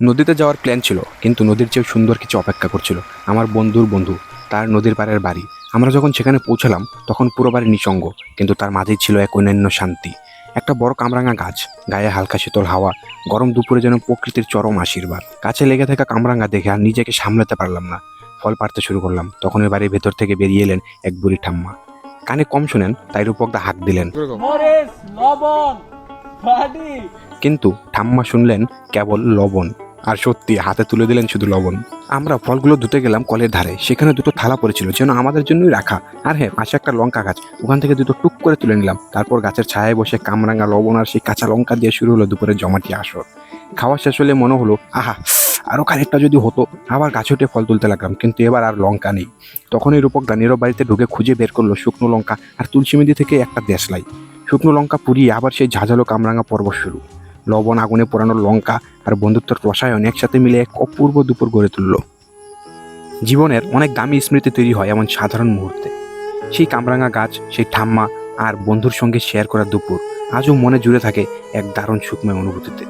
নদীতে যাওয়ার প্ল্যান ছিল, কিন্তু নদীর চেয়েও সুন্দর কিছু অপেক্ষা করছিল। আমার বন্ধুর বন্ধু, তার নদীর পাড়ের বাড়ি। আমরা যখন সেখানে পৌঁছালাম তখন পুরো বাড়ি নিঃসঙ্গ, কিন্তু তার মাঝেই ছিল এক অন্যান্য শান্তি। একটা বড় কামরাঙা গাছ, গায়ে হালকা শীতল হাওয়া, গরম দুপুরে যেন প্রকৃতির চরম আশীর্বাদ। গাছে লেগে থাকা কামরাঙা দেখে আর নিজেকে সামলাতে পারলাম না। ফল পাড়তে শুরু করলাম। তখন ওই বাড়ির ভেতর থেকে বেরিয়ে এলেন এক বুড়ি ঠাম্মা। কানে কম শোনেন তাই রূপকদা হাঁক দিলেন, মরিচ, লবণ, বাটি। কিন্তু ঠাম্মা শুনলেন কেবল লবণ, আর সত্যি হাতে তুলে দিলেন শুধু লবণ। আমরা ফলগুলো ধুতে গেলাম কলের ধারে, সেখানে দুটো থালা পড়েছিল যেন আমাদের জন্যই রাখা। আর হ্যাঁ, পাশে একটা লঙ্কা গাছ, ওখান থেকে দুটো টুক করে তুলে নিলাম। তারপর গাছের ছায়ায় বসে কামরাঙা, লবণ আর সেই কাঁচা লঙ্কা দিয়ে শুরু হলো দুপুরের জমাটি আসর। খাওয়া শেষ হলে মনে হলো, আহা, আরও খানিকটা যদি হতো। আবার গাছে উঠে ফল তুলতে লাগলাম, কিন্তু এবার আর লঙ্কা নেই। তখনই রূপকদা নীরব বাড়িতে ঢুকে খুঁজে বের করলো শুকনো লঙ্কা আর তুলসী মেদি থেকে একটা দেশলাই। শুকনো লঙ্কা পুড়িয়ে আবার সেই ঝাঁঝালো কামরাঙা পর্ব শুরু। লবণ, আগুনে পোড়ানো লঙ্কা আর বন্ধুত্বের রসায়ন একসাথে মিলে এক অপূর্ব দুপুর গড়ে তুলল। জীবনের অনেক দামি স্মৃতি তৈরি হয় এমন সাধারণ মুহূর্তে। সেই কামরাঙা গাছ, সেই ঠাম্মা আর বন্ধুর সঙ্গে শেয়ার করা দুপুর আজও মনে জুড়ে থাকে এক দারুণ সুখময় অনুভূতিতে।